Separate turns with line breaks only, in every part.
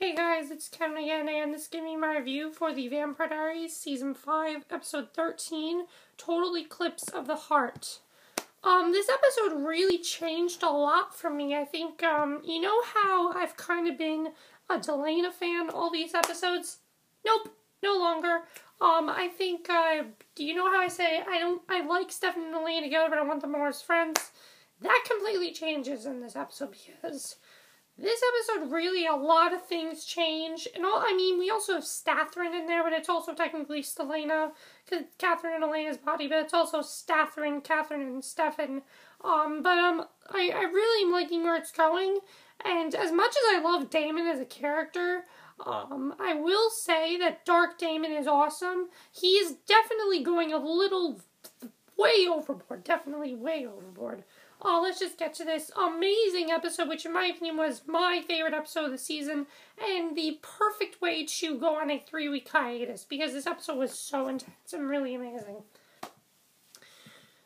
Hey guys, it's Kevin again, and this is giving me my review for the Vampire Diaries Season 5, Episode 13, Total Eclipse of the Heart. This episode really changed a lot for me. I think, you know how I've kind of been a Elena fan all these episodes? Nope, no longer. I think, do you know how I say, I like Stefan and Elena together, but I want them more as friends? That completely changes in this episode because this episode, really, a lot of things change. And we also have Katherine in there, but it's also technically Stelena, because Katherine and Elena's body, but it's also Katherine and Stefan. I really am liking where it's going. And as much as I love Damon as a character, I will say that Dark Damon is awesome. He is definitely going a little way overboard. Definitely way overboard. Let's just get to this amazing episode, which in my opinion was my favorite episode of the season, and the perfect way to go on a 3-week hiatus, because this episode was so intense and really amazing.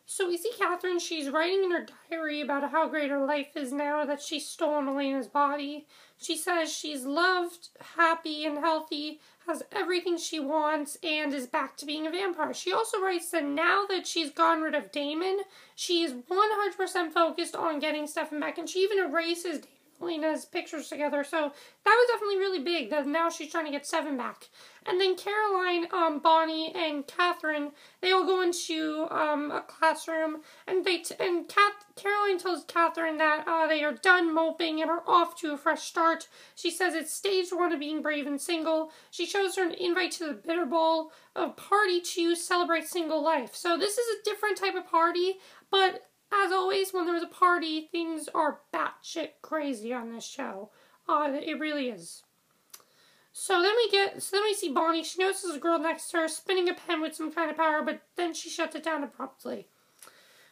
So we see Katherine, she's writing in her diary about how great her life is now that she's stolen Elena's body. She says she's loved, happy, and healthy, has everything she wants, and is back to being a vampire. She also writes that now that she's gotten rid of Damon, she is 100% focused on getting Stefan back, and she even erases Damon and Elena's pictures together, so that was definitely really big, that now she's trying to get Stefan back. And then Caroline, Bonnie, and Katherine, they all go into a classroom, and Caroline tells Katherine that they are done moping and are off to a fresh start. She says it's stage 1 of being brave and single. She shows her an invite to the Bitter Ball, a party to celebrate single life. So this is a different type of party, but as always, when there's a party, things are batshit crazy on this show. It really is. So then we see Bonnie. She notices a girl next to her spinning a pen with some kind of power, but then she shuts it down abruptly.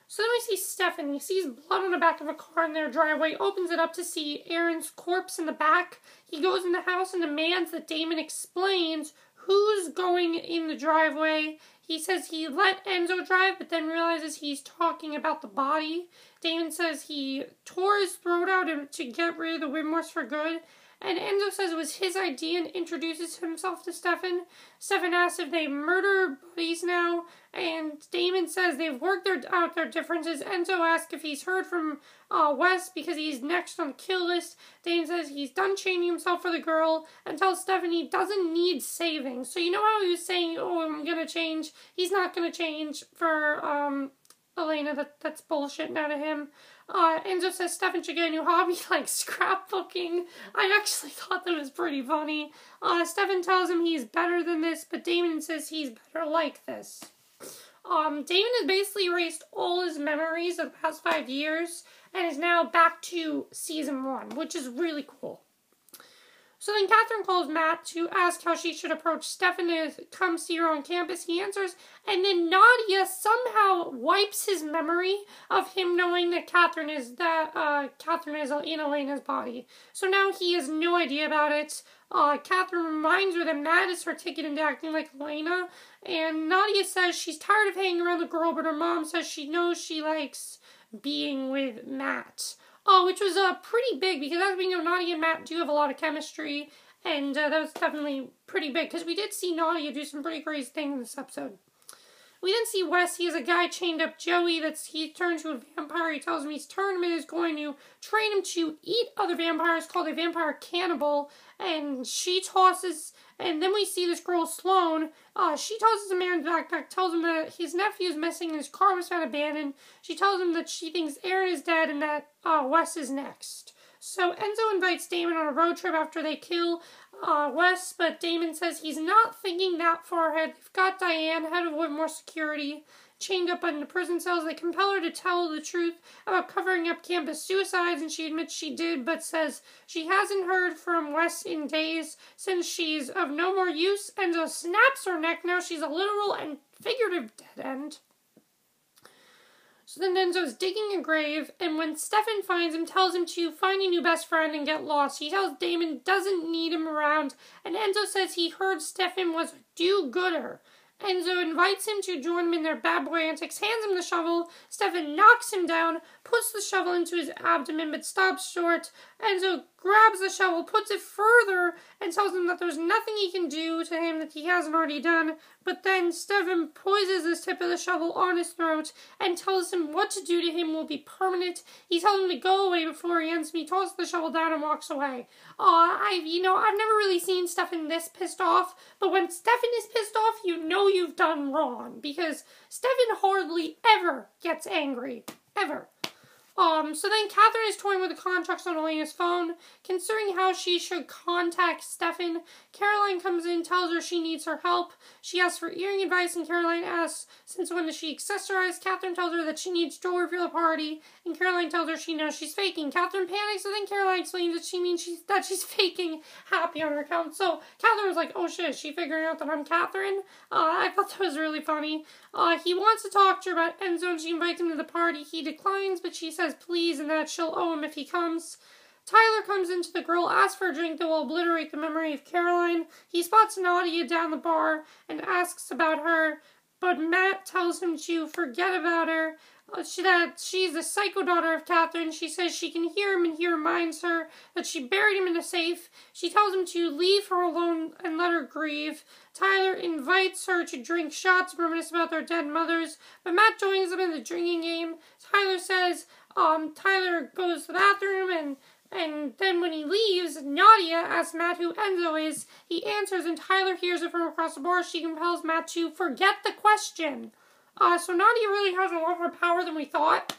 So then we see Stefan. He sees blood on the back of a car in their driveway, opens it up to see Aaron's corpse in the back. He goes in the house and demands that Damon explains who's going in the driveway. He says he let Enzo drive, but then realizes he's talking about the body. Damon says he tore his throat out to get rid of the remorse for good. And Enzo says it was his idea and introduces himself to Stefan. Stefan asks if they murder buddies now, and Damon says they've worked out their differences. Enzo asks if he's heard from Wes because he's next on the kill list. Damon says he's done changing himself for the girl and tells Stefan he doesn't need saving. So you know how he was saying, oh, I'm going to change? He's not going to change for Elena. That's bullshit now to him. Enzo says Stefan should get a new hobby like scrapbooking. I actually thought that was pretty funny. Stefan tells him he's better than this, but Damon says he's better like this. Damon has basically erased all his memories of the past 5 years and is now back to season 1, which is really cool. So then Katherine calls Matt to ask how she should approach Stefan to come see her on campus. He answers, and then Nadia somehow wipes his memory of him knowing that Katherine is in Elena's body. So now he has no idea about it. Katherine reminds her that Matt is her ticket into acting like Elena, and Nadia says she's tired of hanging around the girl, but her mom says she knows she likes being with Matt. Which was pretty big, because as we know, Nadia and Matt do have a lot of chemistry, and that was definitely pretty big, because we did see Nadia do some pretty crazy things in this episode. We then see Wes. He has a guy chained up, Joey, he turns to a vampire. He tells him his tournament is going to train him to eat other vampires, called a vampire Cannibal, and and then we see this girl, Sloane. She tosses a man's backpack, tells him that his nephew is missing and his car was found abandoned. She tells him that she thinks Aaron is dead and that Wes is next. So Enzo invites Damon on a road trip after they kill Wes, but Damon says he's not thinking that far ahead. They've got Diane, head of Whitmore Security, chained up in the prison cells. They compel her to tell the truth about covering up campus suicides, and she admits she did, but says she hasn't heard from Wes in days since she's of no more use. Enzo snaps her neck. Now she's a literal and figurative dead end. So then Enzo's digging a grave, and when Stefan finds him, tells him to find a new best friend and get lost. He tells Damon doesn't need him around, and Enzo says he heard Stefan was a do-gooder. Enzo invites him to join him in their bad boy antics, hands him the shovel. Stefan knocks him down, puts the shovel into his abdomen, but stops short. Enzo grabs the shovel, puts it further and tells him that there's nothing he can do to him that he hasn't already done. But then Stefan poises the tip of the shovel on his throat and tells him what to do to him will be permanent. He tells him to go away before he ends him. He tosses the shovel down and walks away. I've never really seen Stefan this pissed off, but when Stefan is pissed off, you know you've done wrong, because Stefan hardly ever gets angry. Ever. So then Katherine is toying with the contracts on Elena's phone, considering how she should contact Stefan. Caroline comes in, tells her she needs her help. She asks for earring advice, and Caroline asks since when does she accessorize. Katherine tells her that she needs jewelry for the party, and Caroline tells her she knows she's faking. Katherine panics, and then Caroline explains that she means she's faking happy on her account. So Katherine was like, oh shit, is she figuring out that I'm Katherine? I thought that was really funny. He wants to talk to her about Enzo, and she invites him to the party. He declines, but she says please and that she'll owe him if he comes. Tyler comes into the grill, asks for a drink that will obliterate the memory of Caroline. He spots Nadia down the bar and asks about her, but Matt tells him to forget about her. That she's the psycho daughter of Katherine. She says she can hear him, and he reminds her that she buried him in a safe. She tells him to leave her alone and let her grieve. Tyler invites her to drink shots, reminisce about their dead mothers, but Matt joins them in the drinking game. Tyler goes to the bathroom, and then when he leaves, Nadia asks Matt who Enzo is. He answers, and Tyler hears it from across the bar. She compels Matt to forget the question. So Nadia really has a lot more power than we thought.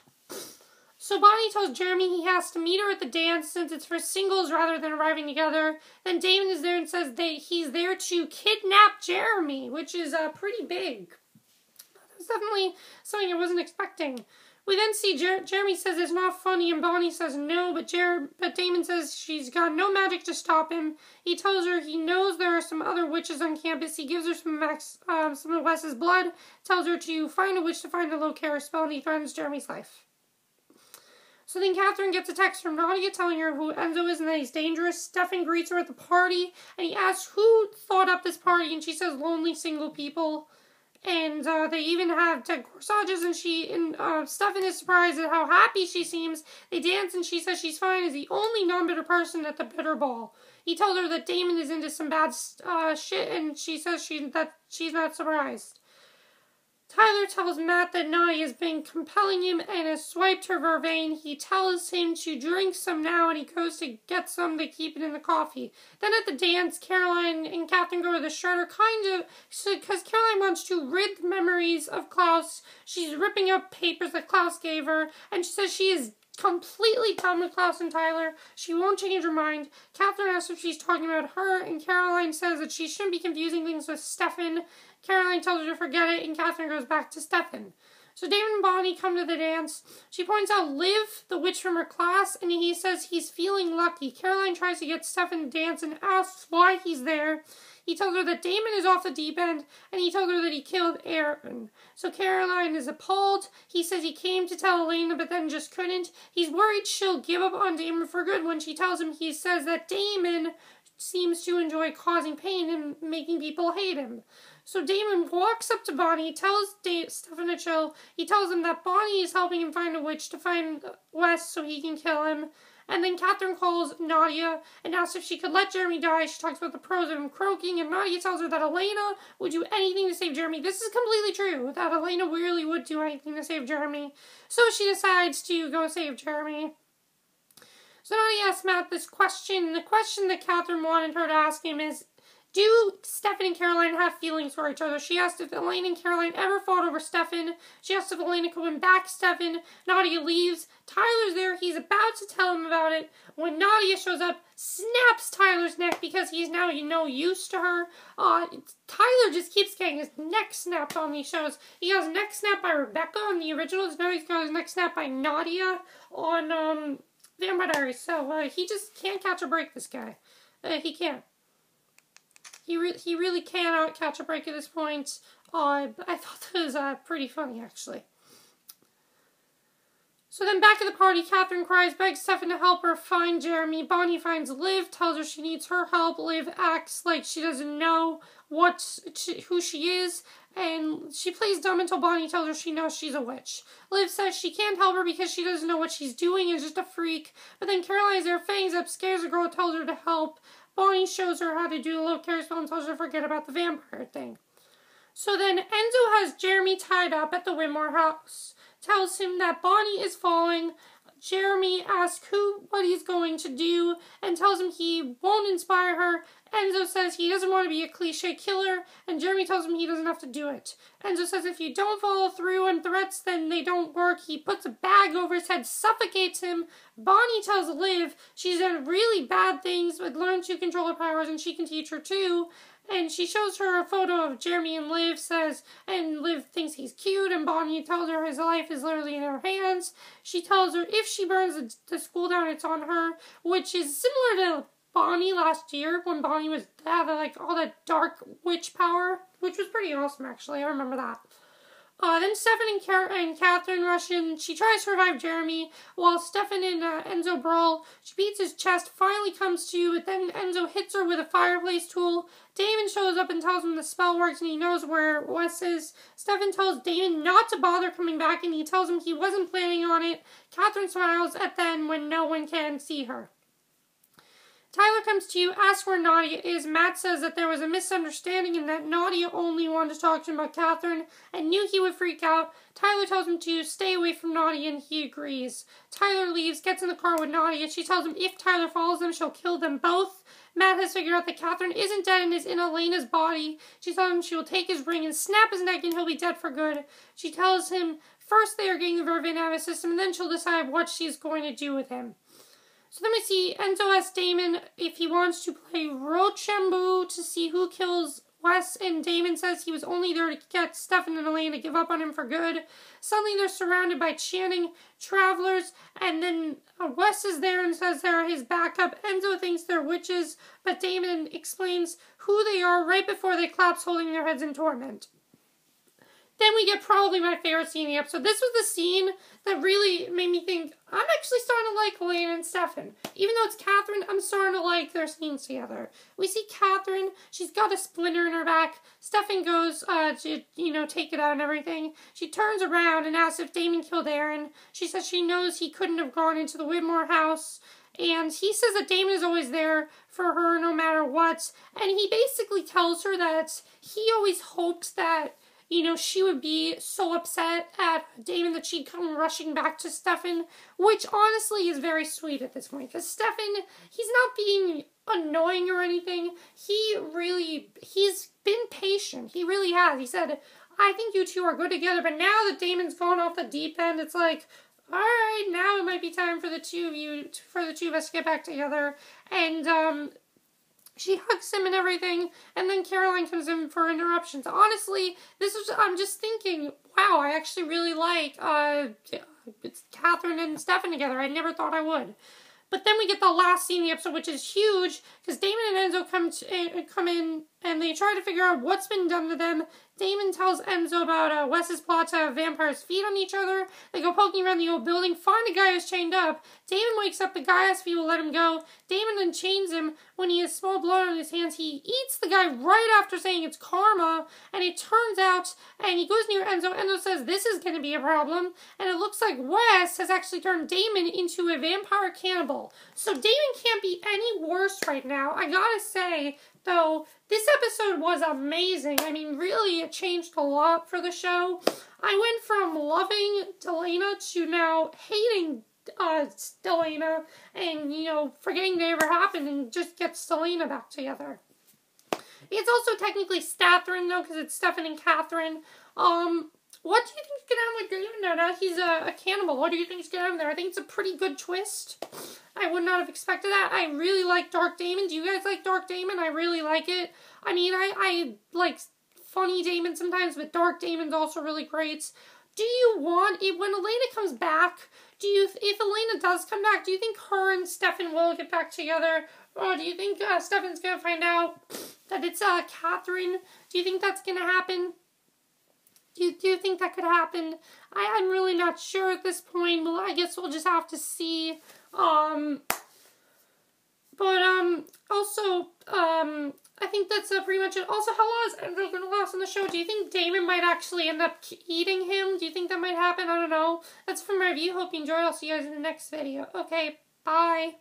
So Bonnie tells Jeremy he has to meet her at the dance since it's for singles rather than arriving together. Then Damon is there and says he's there to kidnap Jeremy, which is pretty big. That's definitely something I wasn't expecting. We then see Jeremy says it's not funny, and Bonnie says no, but Damon says she's got no magic to stop him. He tells her he knows there are some other witches on campus. He gives her some of Wes's blood, tells her to find a witch to find a Locara spell, and he threatens Jeremy's life. So then Katherine gets a text from Nadia telling her who Enzo is and that he's dangerous. Stefan greets her at the party, and he asks who thought up this party, and she says lonely single people. And they even have dead corsages, and Stefan is surprised at how happy she seems. They dance, and she says she's fine as the only non-bitter person at the bitter ball. He told her that Damon is into some bad shit, and she says she's not surprised. Tyler tells Matt that Nadia has been compelling him and has swiped her vervain. He tells him to drink some now, and he goes to get some to keep it in the coffee. Then at the dance, Caroline and Katherine go to the shredder, because Caroline wants to rid the memories of Klaus. She's ripping up papers that Klaus gave her, and she says she is completely done with Klaus and Tyler. She won't change her mind. Katherine asks if she's talking about her, and Caroline says that she shouldn't be confusing things with Stefan. Caroline tells her to forget it, and Katherine goes back to Stefan. So Damon and Bonnie come to the dance. She points out Liv, the witch from her class, and he says he's feeling lucky. Caroline tries to get Stefan to dance and asks why he's there. He tells her that Damon is off the deep end, and he told her that he killed Aaron. So Caroline is appalled. He says he came to tell Elena, but then just couldn't. He's worried she'll give up on Damon for good. When she tells him, he says that Damon seems to enjoy causing pain and making people hate him. So Damon walks up to Bonnie, tells Stefan to chill. He tells him that Bonnie is helping him find a witch to find Wes so he can kill him. And then Katherine calls Nadia and asks if she could let Jeremy die. She talks about the pros of him croaking, and Nadia tells her that Elena would do anything to save Jeremy. This is completely true, that Elena really would do anything to save Jeremy. So she decides to go save Jeremy. So Nadia asks Matt this question. The question that Katherine wanted her to ask him is, do Stefan and Caroline have feelings for each other? She asked if Elena and Caroline ever fought over Stefan. She asked if Elena could win back Stefan. Nadia leaves. Tyler's there. He's about to tell him about it when Nadia shows up, snaps Tyler's neck because he's now, used to her. Tyler just keeps getting his neck snapped on these shows. He got his neck snapped by Rebecca on the originals. Now he's got his neck snapped by Nadia on Vampire Diaries. So he just can't catch a break, this guy. He can't. He really cannot catch a break at this point. I thought that was pretty funny, actually. So then back at the party, Katherine cries, begs Stefan to help her find Jeremy. Bonnie finds Liv, tells her she needs her help. Liv acts like she doesn't know who she is, and she plays dumb until Bonnie tells her she knows she's a witch. Liv says she can't help her because she doesn't know what she's doing, is just a freak. But then Caroline is there, fangs up, scares the girl, tells her to help. Bonnie shows her how to do a little carousel and tells her to forget about the vampire thing. So then Enzo has Jeremy tied up at the Whitmore house, tells him that Bonnie is falling. Jeremy asks what he's going to do and tells him he won't inspire her. Enzo says he doesn't want to be a cliche killer, and Jeremy tells him he doesn't have to do it. Enzo says if you don't follow through on threats, then they don't work. He puts a bag over his head, suffocates him. Bonnie tells Liv she's done really bad things, but learned to control her powers, and she can teach her too. And she shows her a photo of Jeremy and Liv, and Liv thinks he's cute, and Bonnie tells her his life is literally in her hands. She tells her if she burns the school down, it's on her, which is similar to Bonnie last year, when Bonnie had like all that dark witch power, which was pretty awesome actually, I remember that. Then Stefan and Katherine rush in. She tries to revive Jeremy, while Stefan and Enzo brawl. She beats his chest, finally comes to, but then Enzo hits her with a fireplace tool. Damon shows up and tells him the spell works and he knows where Wes is. Stefan tells Damon not to bother coming back and he tells him he wasn't planning on it. Katherine smiles at them when no one can see her. Tyler comes to you, asks where Nadia is. Matt says that there was a misunderstanding and that Nadia only wanted to talk to him about Katherine and knew he would freak out. Tyler tells him to stay away from Nadia and he agrees. Tyler leaves, gets in the car with Nadia. She tells him if Tyler follows them, she'll kill them both. Matt has figured out that Katherine isn't dead and is in Elena's body. She tells him she will take his ring and snap his neck and he'll be dead for good. She tells him first they are getting the Vervain out of his system and then she'll decide what she's going to do with him. So then we see Enzo asks Damon if he wants to play Rochambeau to see who kills Wes, and Damon says he was only there to get Stefan and Elena to give up on him for good. Suddenly they're surrounded by chanting travelers, and then Wes is there and says they're his backup. Enzo thinks they're witches, but Damon explains who they are right before they collapse, holding their heads in torment. Then we get probably my favorite scene in the episode. This was the scene that really made me think, I'm actually starting to like Elena and Stefan. Even though it's Katherine, I'm starting to like their scenes together. We see Katherine, she's got a splinter in her back. Stefan goes to, take it out and everything. She turns around and asks if Damon killed Aaron. She says she knows he couldn't have gone into the Whitmore house. And he says that Damon is always there for her no matter what. And he basically tells her that he always hoped that she would be so upset at Damon that she'd come rushing back to Stefan, which honestly is very sweet at this point, because Stefan, he's not being annoying or anything. He's been patient. He really has. He said, I think you two are good together, but now that Damon's gone off the deep end, it's like, alright, now it might be time for the two of us to get back together. And, she hugs him and everything, and then Caroline comes in for interruptions. Honestly, I'm just thinking, wow, I actually really like it's Katherine and Stefan together. I never thought I would. But then we get the last scene in the episode, which is huge, because Damon and Enzo come in, and they try to figure out what's been done to them. Damon tells Enzo about Wes's plot to have vampires feed on each other. They go poking around the old building, find a guy who's chained up. Damon wakes up, the guy asks if he will let him go. Damon then chains him. When he has small blood on his hands, he eats the guy right after saying it's karma, and it turns out, and he goes near Enzo. Enzo says this is going to be a problem, and it looks like Wes has actually turned Damon into a vampire cannibal. So Damon can't be any worse right now. I gotta say, though, this episode was amazing. I mean, really, it changed a lot for the show. I went from loving Elena to now hating Elena and, forgetting they ever happened and just get Elena back together. It's also technically Katherine, though, because it's Stefan and Katherine. What do you think's going to happen with Damon now? He's a cannibal. What do you think's going to happen there? I think it's a pretty good twist. I would not have expected that. I really like Dark Damon. Do you guys like Dark Damon? I really like it. I mean, I like funny Damon sometimes, but Dark Damon's also really great. Do you want, when Elena comes back, if Elena does come back, do you think her and Stefan will get back together? Or do you think Stefan's going to find out that it's Katherine? Do you think that's going to happen? Do you think that could happen? I'm really not sure at this point. Well, I guess we'll just have to see. I think that's pretty much it. Also, how long is Enzo going to last on the show? Do you think Damon might actually end up eating him? Do you think that might happen? I don't know. That's from my review. Hope you enjoyed. I'll see you guys in the next video. Okay, bye.